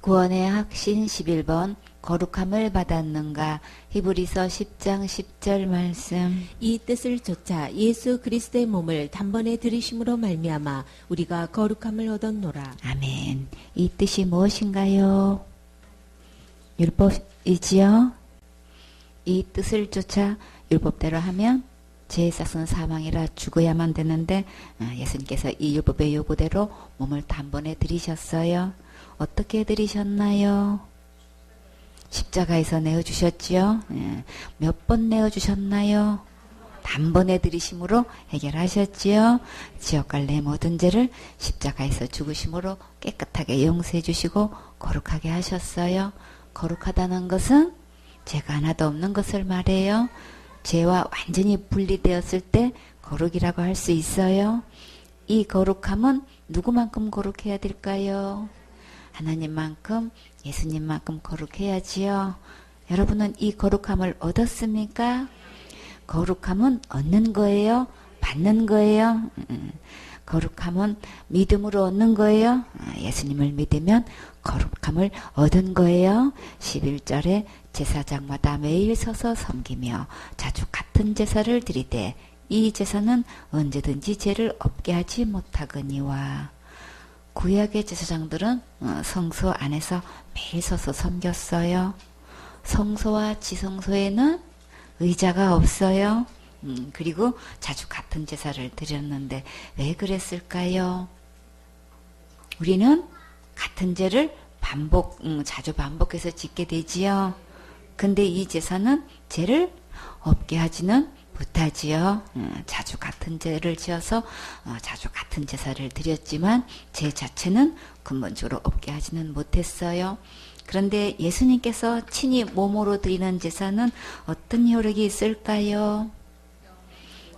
구원의 확신 11번 거룩함을 받았는가. 히브리서 10장 10절 말씀. 이 뜻을 좇아 예수 그리스도의 몸을 단번에 들이심으로 말미암아 우리가 거룩함을 얻었노라. 아멘. 이 뜻이 무엇인가요? 율법이지요. 이 뜻을 쫓아 율법대로 하면 죄의 삭은 사망이라 죽어야만 되는데 예수님께서 이 율법의 요구대로 몸을 단번에 들이셨어요. 어떻게 들이셨나요? 십자가에서 내어주셨지요. 몇 번 내어주셨나요? 단번에 들이심으로 해결하셨지요. 지옥갈 내 모든 죄를 십자가에서 죽으심으로 깨끗하게 용서해 주시고 거룩하게 하셨어요. 거룩하다는 것은 죄가 하나도 없는 것을 말해요. 죄와 완전히 분리되었을 때 거룩이라고 할 수 있어요. 이 거룩함은 누구만큼 거룩해야 될까요? 하나님만큼, 예수님만큼 거룩해야지요. 여러분은 이 거룩함을 얻었습니까? 거룩함은 얻는 거예요? 받는 거예요? 거룩함은 믿음으로 얻는 거예요? 예수님을 믿으면 거룩함을 얻은 거예요. 11절에 제사장마다 매일 서서 섬기며 자주 같은 제사를 드리되 이 제사는 언제든지 죄를 없게 하지 못하거니와. 구약의 제사장들은 성소 안에서 매일 서서 섬겼어요. 성소와 지성소에는 의자가 없어요. 그리고 자주 같은 제사를 드렸는데 왜 그랬을까요? 우리는 같은 죄를 자주 반복해서 짓게 되지요. 근데 이 제사는 죄를 없게 하지는 못하지요. 자주 같은 죄를 지어서 자주 같은 제사를 드렸지만 죄 자체는 근본적으로 없게 하지는 못했어요. 그런데 예수님께서 친히 몸으로 드리는 제사는 어떤 효력이 있을까요?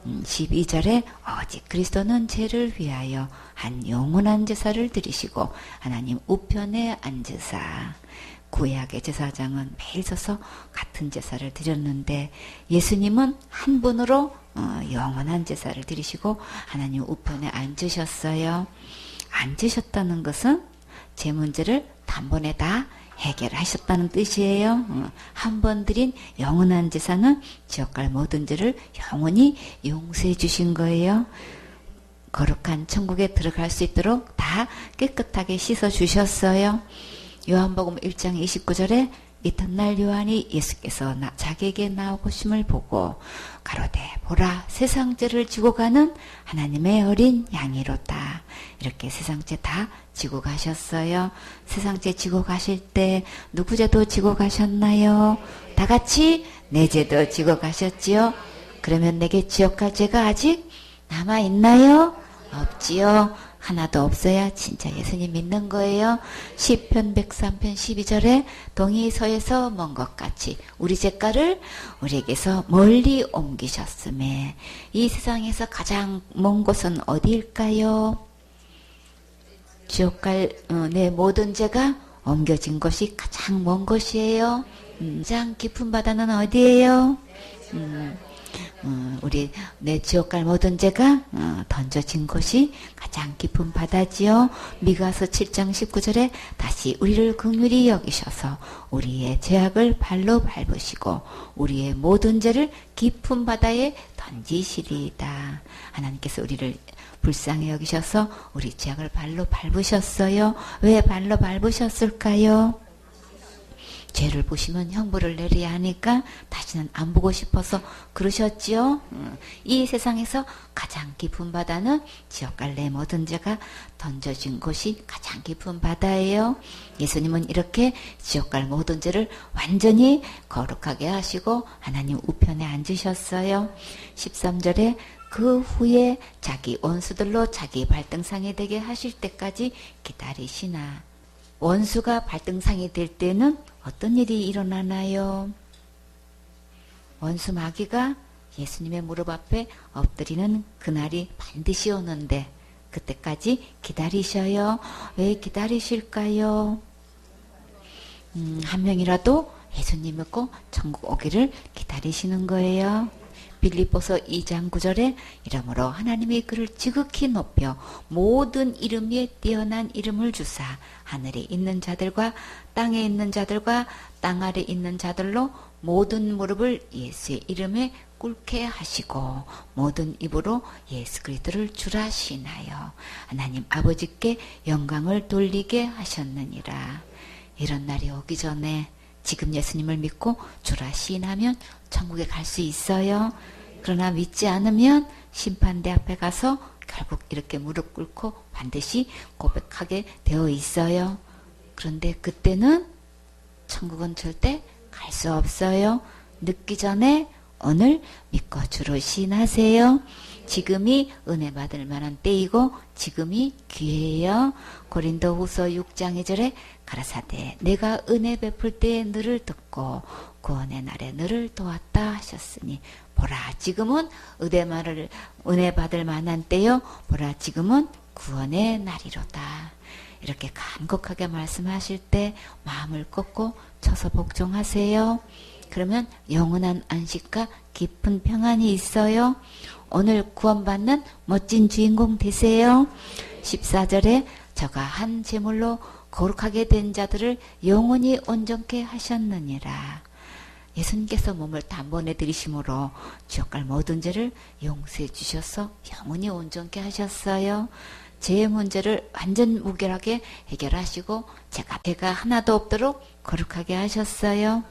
12절에 오직 그리스도는 죄를 위하여 한 영원한 제사를 드리시고 하나님 우편에 앉으사. 구약의 제사장은 매일 서서 같은 제사를 드렸는데 예수님은 한 분으로 영원한 제사를 드리시고 하나님 우편에 앉으셨어요. 앉으셨다는 것은 제 문제를 단번에 다 해결하셨다는 뜻이에요. 한 번 드린 영원한 제사는 지옥갈 모든 죄를 영원히 용서해 주신 거예요. 거룩한 천국에 들어갈 수 있도록 다 깨끗하게 씻어 주셨어요. 요한복음 1장 29절에 이튿날 요한이 예수께서 자기에게 나오심을 보고 가로되 보라 세상 죄를 지고 가는 하나님의 어린 양이로다. 이렇게 세상 죄 다 지고 가셨어요. 세상 죄 지고 가실 때 누구 죄도 지고 가셨나요? 다 같이 내 죄도 지고 가셨지요. 그러면 내게 지옥 갈 죄가 아직 남아 있나요? 없지요. 하나도 없어야 진짜 예수님 믿는 거예요. 시편 103편 12절에 동이 서에서 먼 것 같이 우리 죄가를 우리에게서 멀리 옮기셨음에. 이 세상에서 가장 먼 곳은 어디일까요? 지옥 갈 내 모든 죄가 옮겨진 곳이 가장 먼 곳이에요. 가장 깊은 바다는 어디예요? 우리 내 지옥 갈 모든 죄가 던져진 곳이 가장 깊은 바다지요. 미가서 7장 19절에 다시 우리를 긍휼히 여기셔서 우리의 죄악을 발로 밟으시고 우리의 모든 죄를 깊은 바다에 던지시리이다. 하나님께서 우리를 불쌍히 여기셔서 우리 죄악을 발로 밟으셨어요. 왜 발로 밟으셨을까요? 죄를 보시면 형벌을 내려야 하니까 다시는 안 보고 싶어서 그러셨지요. 이 세상에서 가장 깊은 바다는 지옥갈 내 모든 죄가 던져진 곳이 가장 깊은 바다예요. 예수님은 이렇게 지옥갈 모든 죄를 완전히 거룩하게 하시고 하나님 우편에 앉으셨어요. 13절에 그 후에 자기 원수들로 자기 발등상이 되게 하실 때까지 기다리시나. 원수가 발등상이 될 때는 어떤 일이 일어나나요? 원수 마귀가 예수님의 무릎 앞에 엎드리는 그날이 반드시 오는데 그때까지 기다리셔요. 왜 기다리실까요? 한 명이라도 예수님 믿고 천국 오기를 기다리시는 거예요. 빌립보서 2장 9절에 이러므로 하나님이 그를 지극히 높여 모든 이름 위에 뛰어난 이름을 주사 하늘에 있는 자들과 땅에 있는 자들과 땅 아래 있는 자들로 모든 무릎을 예수의 이름에 꿇게 하시고 모든 입으로 예수 그리스도를 주라 시인하여 하나님 아버지께 영광을 돌리게 하셨느니라. 이런 날이 오기 전에 지금 예수님을 믿고 주라 시인하면 천국에 갈 수 있어요. 그러나 믿지 않으면 심판대 앞에 가서 결국 이렇게 무릎 꿇고 반드시 고백하게 되어 있어요. 그런데 그때는 천국은 절대 갈 수 없어요. 늦기 전에 오늘 믿고 주로 시인하세요. 지금이 은혜 받을 만한 때이고 지금이 기회예요. 고린도후서 6장 2절에 가라사대 내가 은혜 베풀 때에 너를 듣고 구원의 날에 너를 도왔다 하셨으니 보라 지금은 은혜 받을 만한 때요. 보라 지금은 구원의 날이로다. 이렇게 간곡하게 말씀하실 때 마음을 꺾고 쳐서 복종하세요. 그러면 영원한 안식과 깊은 평안이 있어요. 오늘 구원받는 멋진 주인공 되세요. 14절에 저가 한 제물로 거룩하게 된 자들을 영원히 온전케 하셨느니라. 예수님께서 몸을 단번에 들이심으로 지옥 갈 모든 죄를 용서해 주셔서 영원히 온전케 하셨어요. 제 문제를 완전 무결하게 해결하시고 죄가 하나도 없도록 거룩하게 하셨어요.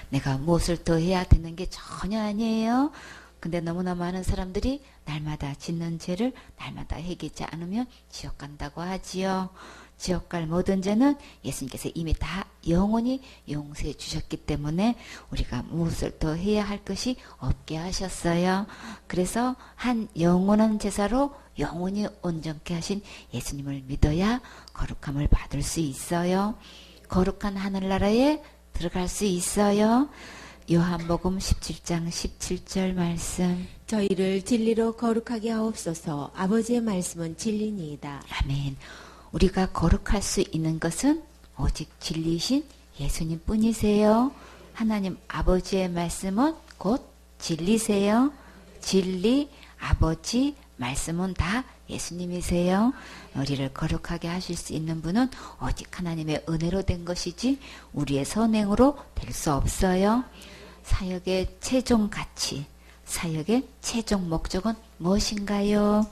내가 무엇을 더 해야 되는 게 전혀 아니에요. 근데 너무나 많은 사람들이 날마다 짓는 죄를 날마다 해결하지 않으면 지옥 간다고 하지요. 지옥 갈 모든 죄는 예수님께서 이미 다 영원히 용서해 주셨기 때문에 우리가 무엇을 더 해야 할 것이 없게 하셨어요. 그래서 한 영원한 제사로 영원히 온전케 하신 예수님을 믿어야 거룩함을 받을 수 있어요. 거룩한 하늘나라에 들어갈 수 있어요. 요한복음 17장 17절 말씀. 저희를 진리로 거룩하게 하옵소서. 아버지의 말씀은 진리니이다. 아멘. 우리가 거룩할 수 있는 것은 오직 진리신 예수님 뿐이세요. 하나님 아버지의 말씀은 곧 진리세요. 진리, 아버지, 말씀은 다 예수님이세요. 우리를 거룩하게 하실 수 있는 분은 오직 하나님의 은혜로 된 것이지 우리의 선행으로 될 수 없어요. 사역의 최종 가치, 사역의 최종 목적은 무엇인가요?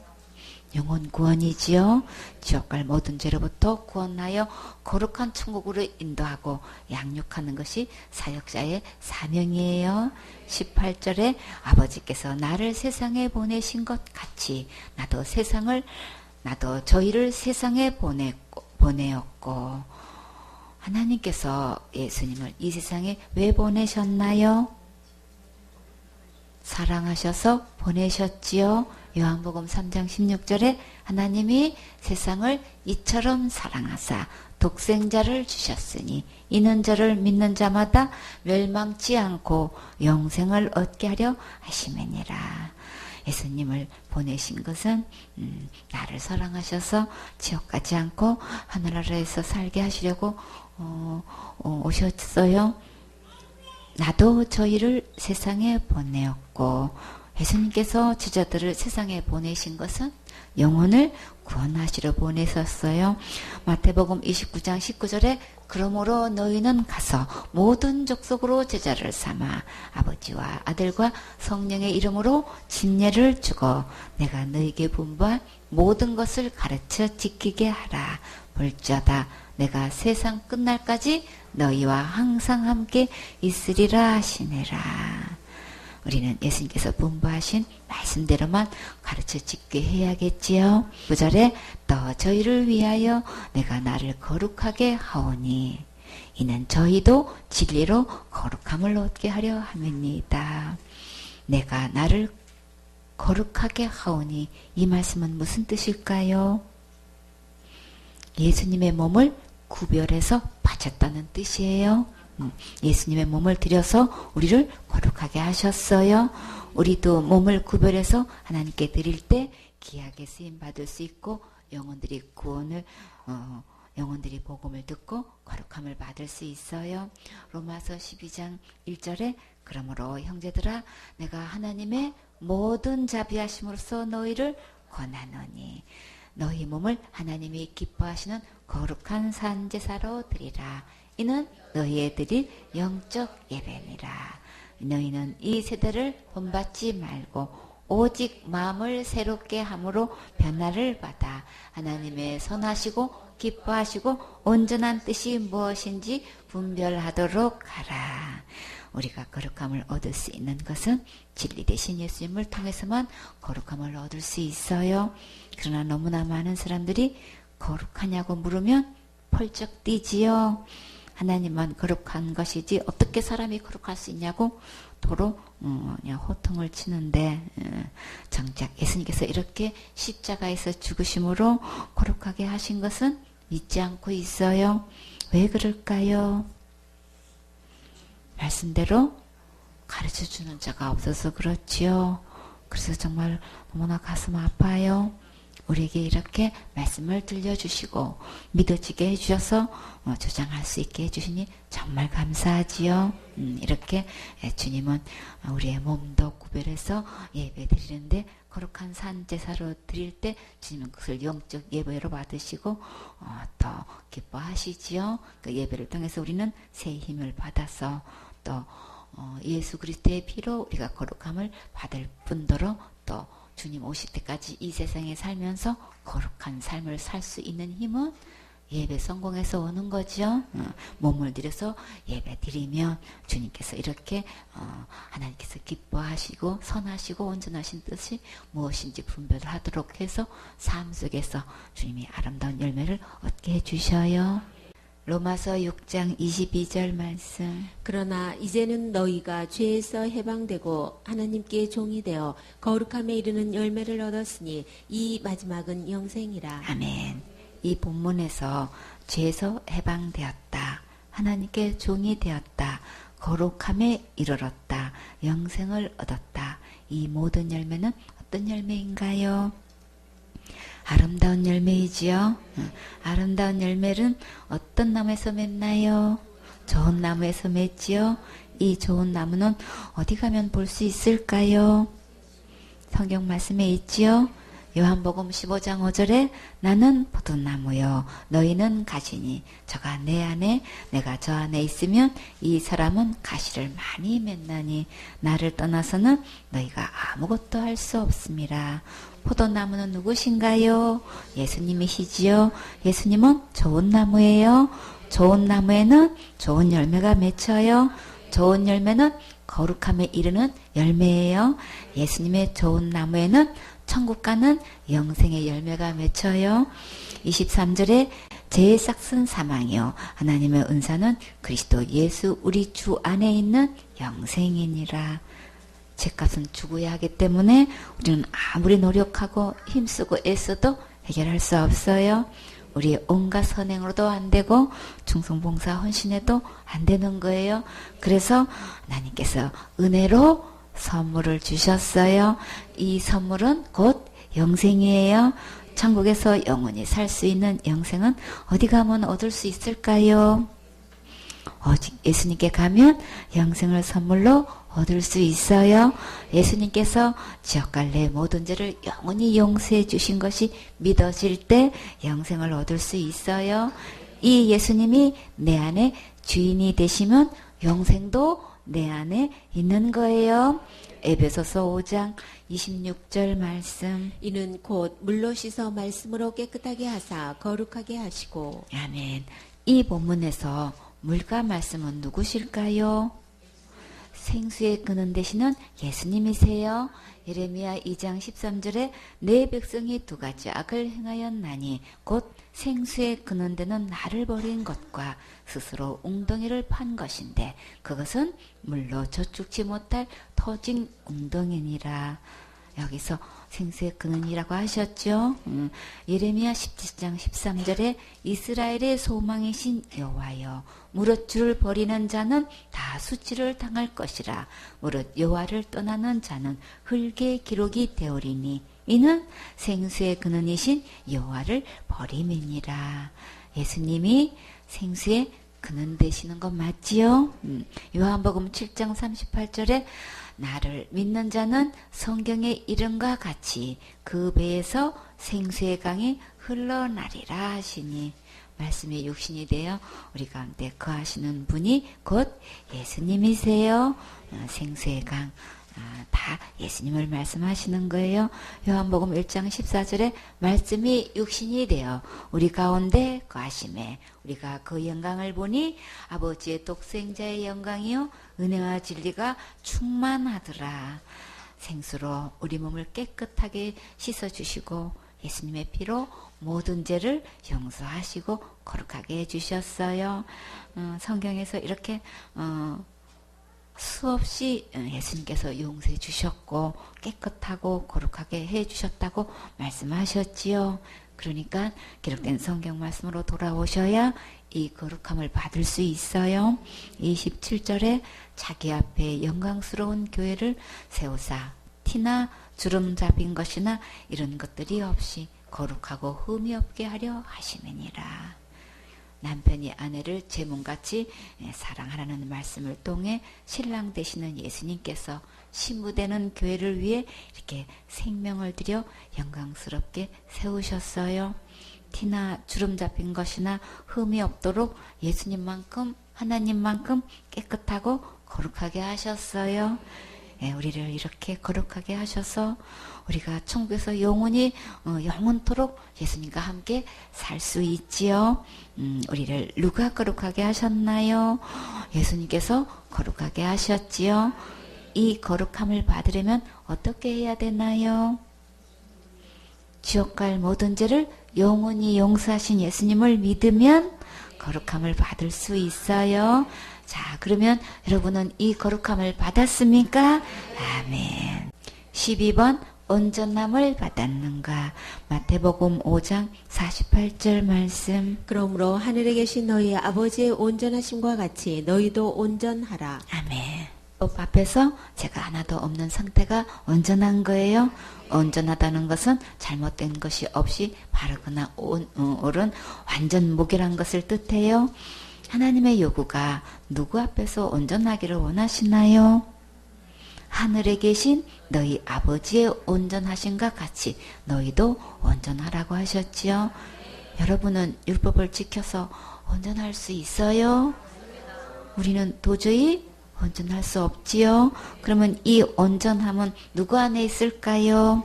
영혼 구원이지요. 지옥 갈 모든 죄로부터 구원하여 거룩한 천국으로 인도하고 양육하는 것이 사역자의 사명이에요. 18절에 아버지께서 나를 세상에 보내신 것 같이 나도 저희를 세상에 보내었고 하나님께서 예수님을 이 세상에 왜 보내셨나요? 사랑하셔서 보내셨지요. 요한복음 3장 16절에 하나님이 세상을 이처럼 사랑하사 독생자를 주셨으니 이는 저를 믿는 자마다 멸망치 않고 영생을 얻게 하려 하심이니라. 예수님을 보내신 것은 나를 사랑하셔서 지옥 가지 않고 하늘나라에서 살게 하시려고 오셨어요. 나도 저희를 세상에 보내었고 예수님께서 제자들을 세상에 보내신 것은 영혼을 구원하시러 보내셨어요. 마태복음 29장 19절에 그러므로 너희는 가서 모든 족속으로 제자를 삼아 아버지와 아들과 성령의 이름으로 진례를 주고 내가 너희에게 분부한 모든 것을 가르쳐 지키게 하라. 볼지어다 내가 세상 끝날까지 너희와 항상 함께 있으리라 하시니라. 우리는 예수님께서 분부하신 말씀대로만 가르쳐 짓게 해야겠지요. 9절에 또 저희를 위하여 내가 나를 거룩하게 하오니 이는 저희도 진리로 거룩함을 얻게 하려 함이니이다. 내가 나를 거룩하게 하오니 이 말씀은 무슨 뜻일까요? 예수님의 몸을 구별해서 바쳤다는 뜻이에요. 예수님의 몸을 들여서 우리를 거룩하게 하셨어요. 우리도 몸을 구별해서 하나님께 드릴 때 귀하게 쓰임 받을 수 있고 영혼들이 복음을 듣고 거룩함을 받을 수 있어요. 로마서 12장 1절에 그러므로 형제들아 내가 하나님의 모든 자비하심으로써 너희를 권하노니 너희 몸을 하나님이 기뻐하시는 거룩한 산제사로 드리라. 이는 너희의 드릴 영적 예배니라. 너희는 이 세대를 본받지 말고 오직 마음을 새롭게 함으로 변화를 받아 하나님의 선하시고 기뻐하시고 온전한 뜻이 무엇인지 분별하도록 하라. 우리가 거룩함을 얻을 수 있는 것은 진리 되신 예수님을 통해서만 거룩함을 얻을 수 있어요. 그러나 너무나 많은 사람들이 거룩하냐고 물으면 펄쩍 뛰지요. 하나님만 거룩한 것이지 어떻게 사람이 거룩할 수 있냐고 도로 그냥 호통을 치는데 정작 예수님께서 이렇게 십자가에서 죽으심으로 거룩하게 하신 것은 믿지 않고 있어요. 왜 그럴까요? 말씀대로 가르쳐주는 자가 없어서 그렇지요. 그래서 정말 너무나 가슴 아파요. 우리에게 이렇게 말씀을 들려주시고 믿어지게 해주셔서 주장할 수 있게 해주시니 정말 감사하지요. 이렇게 주님은 우리의 몸도 구별해서 예배 드리는데 거룩한 산제사로 드릴 때 주님은 그것을 영적 예배로 받으시고 더 기뻐하시지요. 그 예배를 통해서 우리는 새 힘을 받아서 또 예수 그리스도의 피로 우리가 거룩함을 받을 뿐더러 또 주님 오실 때까지 이 세상에 살면서 거룩한 삶을 살 수 있는 힘은 예배 성공에서 오는 거죠. 몸을 들여서 예배 드리면 주님께서 이렇게 하나님께서 기뻐하시고 선하시고 온전하신 뜻이 무엇인지 분별하도록 해서 삶 속에서 주님이 아름다운 열매를 얻게 해주셔요. 로마서 6장 22절 말씀. 그러나 이제는 너희가 죄에서 해방되고 하나님께 종이 되어 거룩함에 이르는 열매를 얻었으니 이 마지막은 영생이라. 아멘. 이 본문에서 죄에서 해방되었다. 하나님께 종이 되었다. 거룩함에 이르렀다. 영생을 얻었다. 이 모든 열매는 어떤 열매인가요? 아름다운 열매이지요. 아름다운 열매는 어떤 나무에서 맺나요? 좋은 나무에서 맺지요. 이 좋은 나무는 어디 가면 볼 수 있을까요? 성경 말씀에 있지요. 요한복음 15장 5절에 나는 포도나무요 너희는 가시니 저가 내 안에 내가 저 안에 있으면 이 사람은 가시를 많이 맺나니 나를 떠나서는 너희가 아무것도 할 수 없음이라. 포도나무는 누구신가요? 예수님이시지요. 예수님은 좋은 나무예요. 좋은 나무에는 좋은 열매가 맺혀요. 좋은 열매는 거룩함에 이르는 열매예요. 예수님의 좋은 나무에는 천국 가는 영생의 열매가 맺혀요. 23절에 제 싹은 사망이요 하나님의 은사는 그리스도 예수 우리 주 안에 있는 영생이니라. 죄값은 죽어야 하기 때문에 우리는 아무리 노력하고 힘쓰고 애써도 해결할 수 없어요. 우리의 온갖 선행으로도 안 되고 충성봉사 헌신해도 안 되는 거예요. 그래서 하나님께서 은혜로 선물을 주셨어요. 이 선물은 곧 영생이에요. 천국에서 영원히 살 수 있는 영생은 어디 가면 얻을 수 있을까요? 오직 예수님께 가면 영생을 선물로 얻을 수 있어요. 예수님께서 지옥 갈래 모든 죄를 영원히 용서해 주신 것이 믿어질 때 영생을 얻을 수 있어요. 이 예수님이 내 안에 주인이 되시면 영생도 내 안에 있는 거예요. 에베소서 5장 26절 말씀. 이는 곧 물로 씻어 말씀으로 깨끗하게 하사 거룩하게 하시고. 아멘. 이 본문에서 물과 말씀은 누구실까요? 생수의 근원 되시는 예수님이세요. 예레미야 2장 13절에 내 백성이 두 가지 악을 행하였나니 곧 생수의 근원 되는 나를 버린 것과 스스로 웅덩이를 판 것인데 그것은 물로 저축지 못할 터진 웅덩이니라. 여기서 생수의 근원이라고 하셨죠. 예레미야 17장 13절에 이스라엘의 소망이신 여호와여 무릇 주를 버리는 자는 다 수치를 당할 것이라. 무릇 여호와를 떠나는 자는 흙의 기록이 되오리니 이는 생수의 근원이신 여호와를 버림이니라. 예수님이 생수의 그는 되시는 것 맞지요? 요한복음 7장 38절에 나를 믿는 자는 성경의 이름과 같이 그 배에서 생수의 강이 흘러나리라 하시니 말씀이 육신이 되어 우리 가운데 거하시는 분이 곧 예수님이세요. 생수의 강 다 예수님을 말씀하시는 거예요. 요한복음 1장 14절에 말씀이 육신이 되어 우리 가운데 거하심에 우리가 그 영광을 보니 아버지의 독생자의 영광이요 은혜와 진리가 충만하더라. 생수로 우리 몸을 깨끗하게 씻어주시고 예수님의 피로 모든 죄를 용서하시고 거룩하게 해주셨어요. 성경에서 이렇게 수없이 예수님께서 용서해 주셨고 깨끗하고 거룩하게 해 주셨다고 말씀하셨지요. 그러니까 기록된 성경 말씀으로 돌아오셔야 이 거룩함을 받을 수 있어요. 27절에 자기 앞에 영광스러운 교회를 세우사 티나 주름 잡힌 것이나 이런 것들이 없이 거룩하고 흠이 없게 하려 하심이니라. 남편이 아내를 제 몸같이 사랑하라는 말씀을 통해 신랑 되시는 예수님께서 신부되는 교회를 위해 이렇게 생명을 들여 영광스럽게 세우셨어요. 티나 주름 잡힌 것이나 흠이 없도록 예수님만큼 하나님만큼 깨끗하고 거룩하게 하셨어요. 우리를 이렇게 거룩하게 하셔서 우리가 천국에서 영원히 영원토록 예수님과 함께 살 수 있지요. 우리를 누가 거룩하게 하셨나요? 예수님께서 거룩하게 하셨지요. 이 거룩함을 받으려면 어떻게 해야 되나요? 지옥 갈 모든 죄를 영원히 용서하신 예수님을 믿으면 거룩함을 받을 수 있어요. 자, 그러면 여러분은 이 거룩함을 받았습니까? 아멘. 12번 온전함을 받았는가? 마태복음 5장 48절 말씀. 그러므로 하늘에 계신 너희 아버지의 온전하심과 같이 너희도 온전하라. 아멘. 법 앞에서 제가 하나도 없는 상태가 온전한 거예요. 온전하다는 것은 잘못된 것이 없이 바르거나 옳은 완전 무결한 것을 뜻해요. 하나님의 요구가 누구 앞에서 온전하기를 원하시나요? 하늘에 계신 너희 아버지의 온전하심과 같이 너희도 온전하라고 하셨지요. 여러분은 율법을 지켜서 온전할 수 있어요? 우리는 도저히 온전할 수 없지요. 그러면 이 온전함은 누구 안에 있을까요?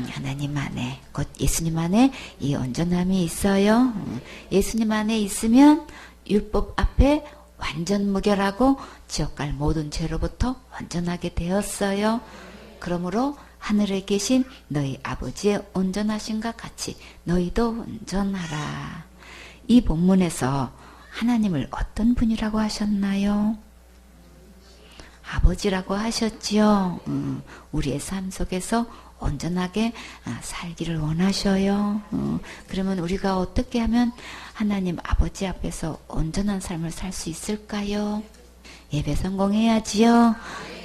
하나님 안에, 곧 예수님 안에 이 온전함이 있어요. 예수님 안에 있으면 율법 앞에 완전 무결하고 지옥 갈 모든 죄로부터 온전하게 되었어요. 그러므로 하늘에 계신 너희 아버지의 온전하심과 같이 너희도 온전하라. 이 본문에서 하나님을 어떤 분이라고 하셨나요? 아버지라고 하셨지요. 우리의 삶 속에서 온전하게 살기를 원하셔요. 그러면 우리가 어떻게 하면 하나님 아버지 앞에서 온전한 삶을 살 수 있을까요? 예배 성공해야지요.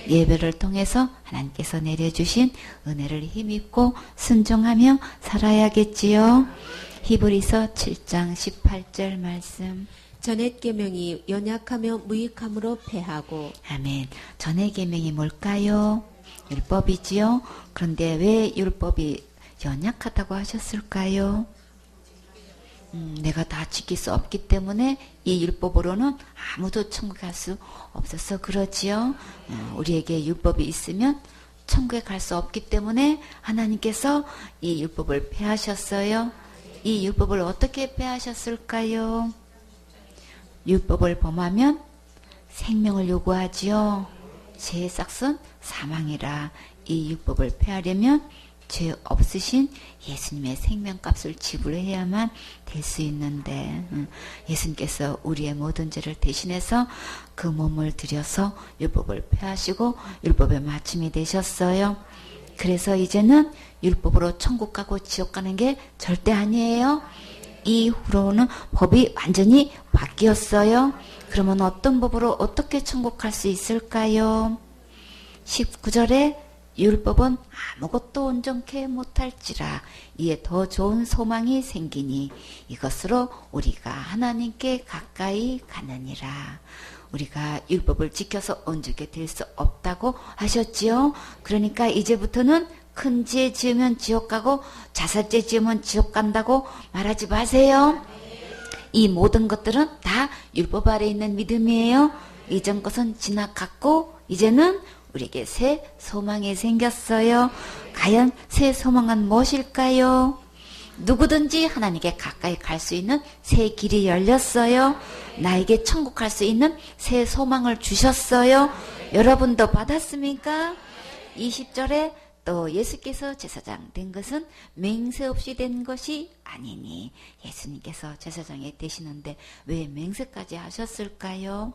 예배를 통해서 하나님께서 내려주신 은혜를 힘입고 순종하며 살아야겠지요. 히브리서 7장 18절 말씀. 전옛 계명이 연약하며 무익함으로 패하고. 아멘. 전의 계명이 뭘까요? 율법이지요. 그런데 왜 율법이 연약하다고 하셨을까요? 내가 다 지킬 수 없기 때문에 이 율법으로는 아무도 천국에 갈 수 없어서 그러지요. 우리에게 율법이 있으면 천국에 갈 수 없기 때문에 하나님께서 이 율법을 폐하셨어요. 이 율법을 어떻게 폐하셨을까요? 율법을 범하면 생명을 요구하지요. 죄의 싹은 사망이라. 이 율법을 폐하려면 죄 없으신 예수님의 생명값을 지불해야만 될 수 있는데 예수님께서 우리의 모든 죄를 대신해서 그 몸을 들여서 율법을 폐하시고 율법의 마침이 되셨어요. 그래서 이제는 율법으로 천국 가고 지옥 가는 게 절대 아니에요. 이후로는 법이 완전히 바뀌었어요. 그러면 어떤 법으로 어떻게 천국 갈 수 있을까요? 19절에 율법은 아무것도 온전케 못할지라 이에 더 좋은 소망이 생기니 이것으로 우리가 하나님께 가까이 가느니라. 우리가 율법을 지켜서 온전케 될 수 없다고 하셨지요. 그러니까 이제부터는 큰 죄 지으면 지옥 가고 자살죄 지으면 지옥 간다고 말하지 마세요. 이 모든 것들은 다 율법 아래 있는 믿음이에요. 이전 것은 지나갔고 이제는 우리에게 새 소망이 생겼어요. 과연 새 소망은 무엇일까요? 누구든지 하나님께 가까이 갈 수 있는 새 길이 열렸어요. 나에게 천국 갈 수 있는 새 소망을 주셨어요. 여러분도 받았습니까? 20절에 또 예수께서 제사장 된 것은 맹세 없이 된 것이 아니니, 예수님께서 제사장이 되시는데 왜 맹세까지 하셨을까요?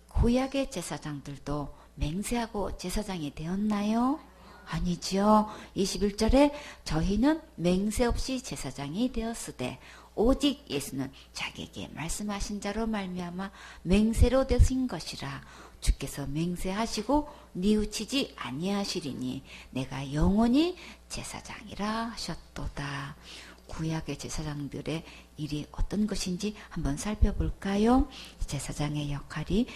구약의 제사장들도 맹세하고 제사장이 되었나요? 아니지요. 21절에 저희는 맹세 없이 제사장이 되었으되 오직 예수는 자기에게 말씀하신 자로 말미암아 맹세로 되신 것이라. 주께서 맹세하시고 뉘우치지 아니하시리니 내가 영원히 제사장이라 하셨도다. 구약의 제사장들의 일이 어떤 것인지 한번 살펴볼까요? 제사장의 역할이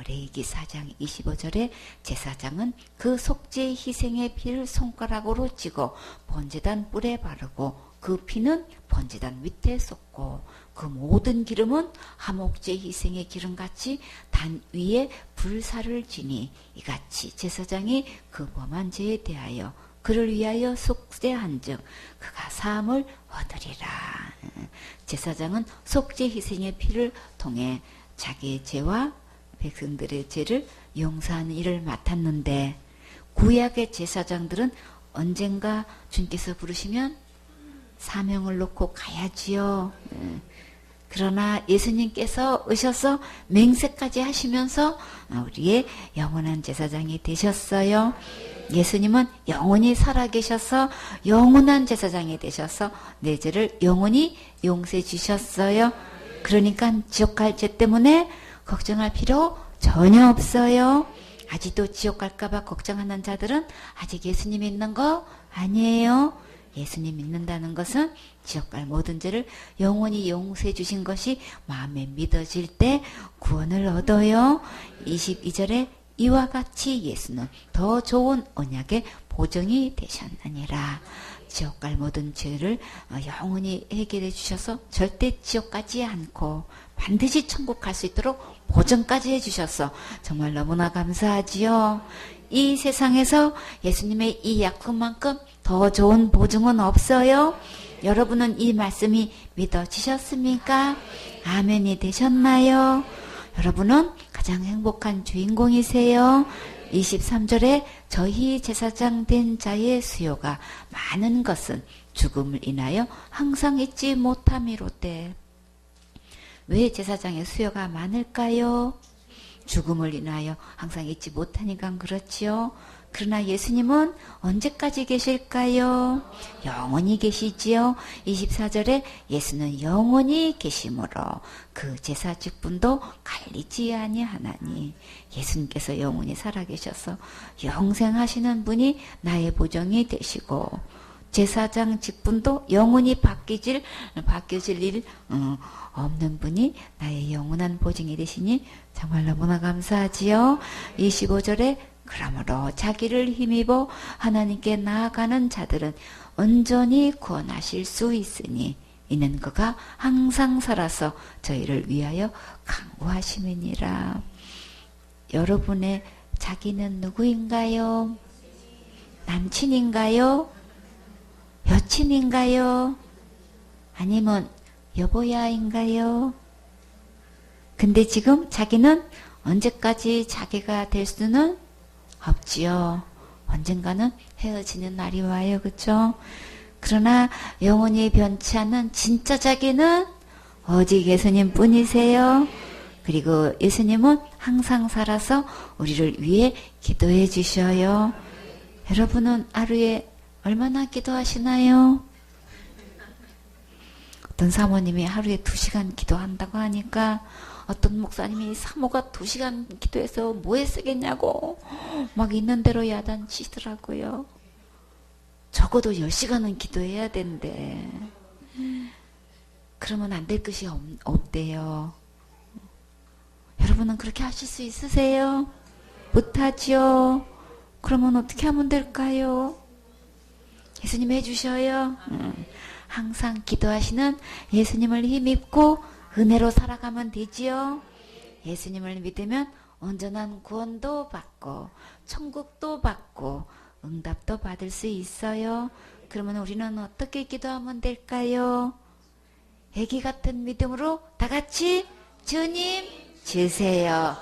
레위기 4장 25절에 제사장은 그 속죄 희생의 피를 손가락으로 쥐고 번제단 뿔에 바르고 그 피는 번제단 밑에 쏟고 그 모든 기름은 화목제 희생의 기름같이 단 위에 불사를 지니 이같이 제사장이 그 범한 죄에 대하여 그를 위하여 속죄한즉 그가 사함을 얻으리라. 제사장은 속죄 희생의 피를 통해 자기의 죄와 백성들의 죄를 용서하는 일을 맡았는데 구약의 제사장들은 언젠가 주님께서 부르시면 사명을 놓고 가야지요. 그러나 예수님께서 오셔서 맹세까지 하시면서 우리의 영원한 제사장이 되셨어요. 예수님은 영원히 살아계셔서 영원한 제사장이 되셔서 내 죄를 영원히 용서해 주셨어요. 그러니까 지옥 갈 죄 때문에 걱정할 필요 전혀 없어요. 아직도 지옥 갈까봐 걱정하는 자들은 아직 예수님 믿는 거 아니에요. 예수님 믿는다는 것은 지옥 갈 모든 죄를 영원히 용서해 주신 것이 마음에 믿어질 때 구원을 얻어요. 22절에 이와 같이 예수는 더 좋은 언약의 보증이 되셨느니라. 지옥 갈 모든 죄를 영원히 해결해 주셔서 절대 지옥 가지 않고 반드시 천국 갈 수 있도록 보증까지 해주셔서 정말 너무나 감사하지요. 이 세상에서 예수님의 이 약속만큼 더 좋은 보증은 없어요. 여러분은 이 말씀이 믿어지셨습니까? 아멘이 되셨나요? 여러분은 가장 행복한 주인공이세요. 23절에 저희 제사장 된 자의 수요가 많은 것은 죽음을 인하여 항상 잊지 못함이로되. 왜 제사장의 수요가 많을까요? 죽음을 인하여 항상 잊지 못하니까 그렇지요. 그러나 예수님은 언제까지 계실까요? 영원히 계시지요. 24절에 예수는 영원히 계심으로 그 제사 직분도 갈리지 아니하나니, 예수님께서 영원히 살아계셔서 영생하시는 분이 나의 보정이 되시고 제사장 직분도 영원히 바뀌어질 일 없는 분이 나의 영원한 보증이 되시니 정말 너무나 감사하지요. 25절에 그러므로 자기를 힘입어 하나님께 나아가는 자들은 온전히 구원하실 수 있으니 이는 그가 항상 살아서 저희를 위하여 강구하심이니라. 여러분의 자기는 누구인가요? 남친인가요? 여친인가요? 아니면 여보야인가요? 근데 지금 자기는 언제까지 자기가 될 수는 없지요. 언젠가는 헤어지는 날이 와요. 그렇죠? 그러나 영원히 변치 않는 진짜 자기는 오직 예수님 뿐이세요. 그리고 예수님은 항상 살아서 우리를 위해 기도해 주셔요. 여러분은 하루에 얼마나 기도하시나요? 어떤 사모님이 하루에 2시간 기도한다고 하니까 어떤 목사님이 사모가 2시간 기도해서 뭐에 쓰겠냐고 막 있는 대로 야단치더라고요. 적어도 10시간은 기도해야 된대. 그러면 안 될 것이 없대요. 여러분은 그렇게 하실 수 있으세요? 못하죠? 그러면 어떻게 하면 될까요? 예수님 해주셔요. 항상 기도하시는 예수님을 힘입고 은혜로 살아가면 되지요. 예수님을 믿으면 온전한 구원도 받고 천국도 받고 응답도 받을 수 있어요. 그러면 우리는 어떻게 기도하면 될까요? 애기 같은 믿음으로 다 같이 주님 주세요.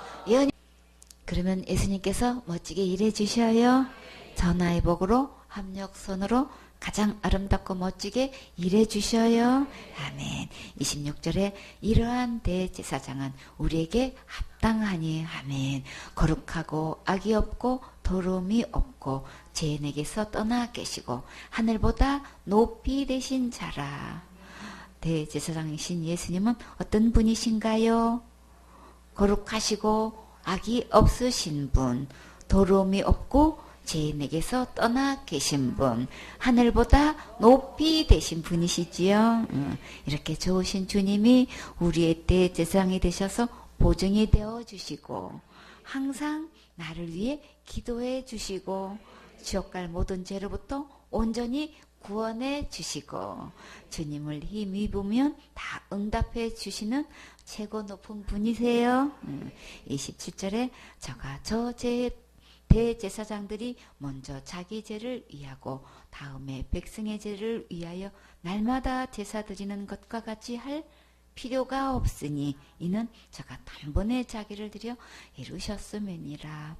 그러면 예수님께서 멋지게 일해 주셔요. 전하의 복으로 합력선으로 가장 아름답고 멋지게 일해 주셔요. 아멘. 26절에 이러한 대제사장은 우리에게 합당하니 아멘. 거룩하고 악이 없고 더러움이 없고 죄인에게서 떠나 계시고 하늘보다 높이 되신 자라. 대제사장이신 예수님은 어떤 분이신가요? 거룩하시고 악이 없으신 분, 더러움이 없고 죄인에게서 떠나 계신 분, 하늘보다 높이 되신 분이시지요. 이렇게 좋으신 주님이 우리의 대제사장이 되셔서 보증이 되어 주시고 항상 나를 위해 기도해 주시고 지옥갈 모든 죄로부터 온전히 구원해 주시고 주님을 힘입으면 다 응답해 주시는 최고 높은 분이세요. 27절에 저가 저 대제사장들이 먼저 자기 죄를 위하고 다음에 백성의 죄를 위하여 날마다 제사 드리는 것과 같이 할 필요가 없으니 이는 저가 단번에 자기를 드려 이루셨음이니라.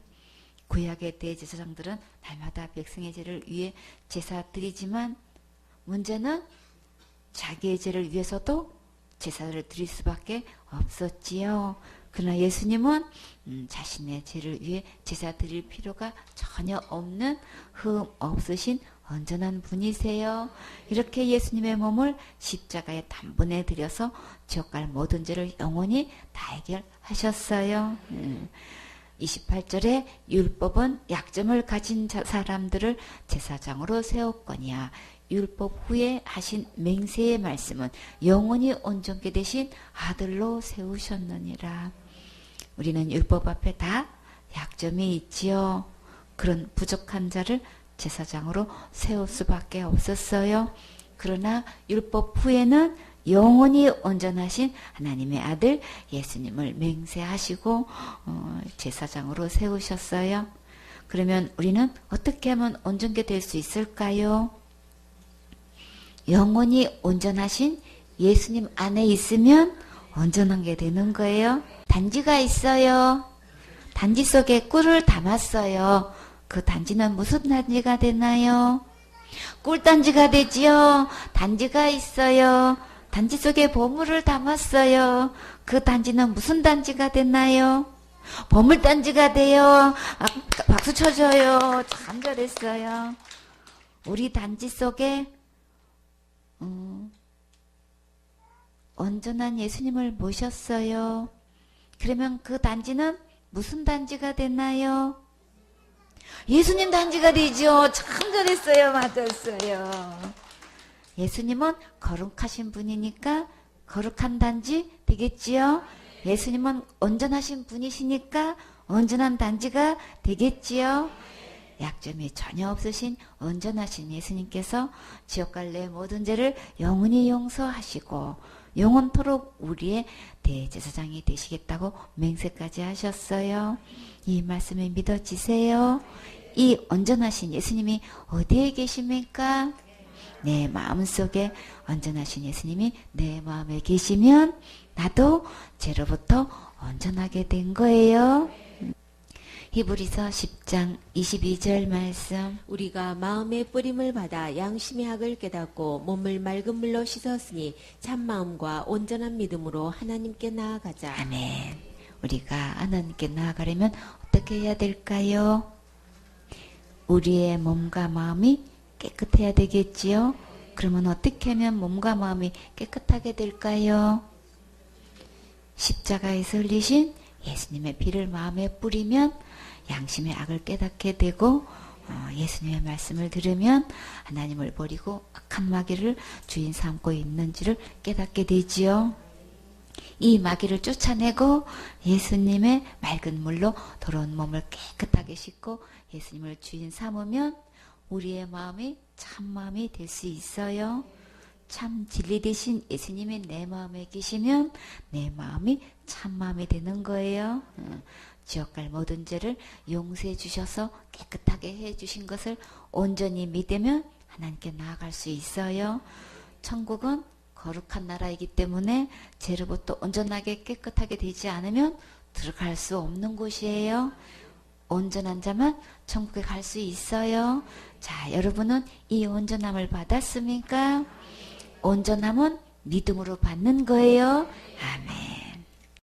구약의 대제사장들은 날마다 백성의 죄를 위해 제사 드리지만 문제는 자기의 죄를 위해서도 제사를 드릴 수밖에 없었지요. 그러나 예수님은 자신의 죄를 위해 제사 드릴 필요가 전혀 없는 흠 없으신 온전한 분이세요. 이렇게 예수님의 몸을 십자가에 단번에 들여서 지옥갈 모든 죄를 영원히 다 해결하셨어요. 28절에 율법은 약점을 가진 사람들을 제사장으로 세웠거니와 율법 후에 하신 맹세의 말씀은 영원히 온전케 되신 아들로 세우셨느니라. 우리는 율법 앞에 다 약점이 있지요. 그런 부족한 자를 제사장으로 세울 수밖에 없었어요. 그러나 율법 후에는 영원히 온전하신 하나님의 아들 예수님을 맹세하시고 제사장으로 세우셨어요. 그러면 우리는 어떻게 하면 온전케 될 수 있을까요? 영원히 온전하신 예수님 안에 있으면 온전한 게 되는 거예요. 단지가 있어요. 단지 속에 꿀을 담았어요. 그 단지는 무슨 단지가 되나요? 꿀단지가 되지요. 단지가 있어요. 단지 속에 보물을 담았어요. 그 단지는 무슨 단지가 됐나요? 보물단지가 돼요. 박수 쳐줘요. 참 잘했어요. 우리 단지 속에 온전한 예수님을 모셨어요. 그러면 그 단지는 무슨 단지가 됐나요? 예수님 단지가 되죠. 참 잘했어요. 맞았어요. 예수님은 거룩하신 분이니까 거룩한 단지 되겠지요. 예수님은 온전하신 분이시니까 온전한 단지가 되겠지요. 약점이 전혀 없으신 온전하신 예수님께서 지옥갈 내 모든 죄를 영원히 용서하시고 영원토록 우리의 대제사장이 되시겠다고 맹세까지 하셨어요. 이 말씀을 믿어지세요? 이 온전하신 예수님이 어디에 계십니까? 내 마음속에 온전하신 예수님이 내 마음에 계시면 나도 죄로부터 온전하게 된 거예요. 히브리서 10장 22절 말씀. 우리가 마음의 뿌림을 받아 양심의 학을 깨닫고 몸을 맑은 물로 씻었으니 참마음과 온전한 믿음으로 하나님께 나아가자. 아멘. 우리가 하나님께 나아가려면 어떻게 해야 될까요? 우리의 몸과 마음이 깨끗해야 되겠지요. 그러면 어떻게 하면 몸과 마음이 깨끗하게 될까요? 십자가에서 흘리신 예수님의 피를 마음에 뿌리면 양심의 악을 깨닫게 되고 예수님의 말씀을 들으면 하나님을 버리고 악한 마귀를 주인 삼고 있는지를 깨닫게 되지요. 이 마귀를 쫓아내고 예수님의 맑은 물로 더러운 몸을 깨끗하게 씻고 예수님을 주인 삼으면 우리의 마음이 참 마음이 될 수 있어요. 참 진리 되신 예수님이 내 마음에 계시면 내 마음이 참 마음이 되는 거예요. 지옥 갈 모든 죄를 용서해 주셔서 깨끗하게 해 주신 것을 온전히 믿으면 하나님께 나아갈 수 있어요. 천국은 거룩한 나라이기 때문에 죄로부터 온전하게 깨끗하게 되지 않으면 들어갈 수 없는 곳이에요. 온전한 자만 천국에 갈 수 있어요. 자, 여러분은 이 온전함을 받았습니까? 온전함은 믿음으로 받는 거예요. 아멘.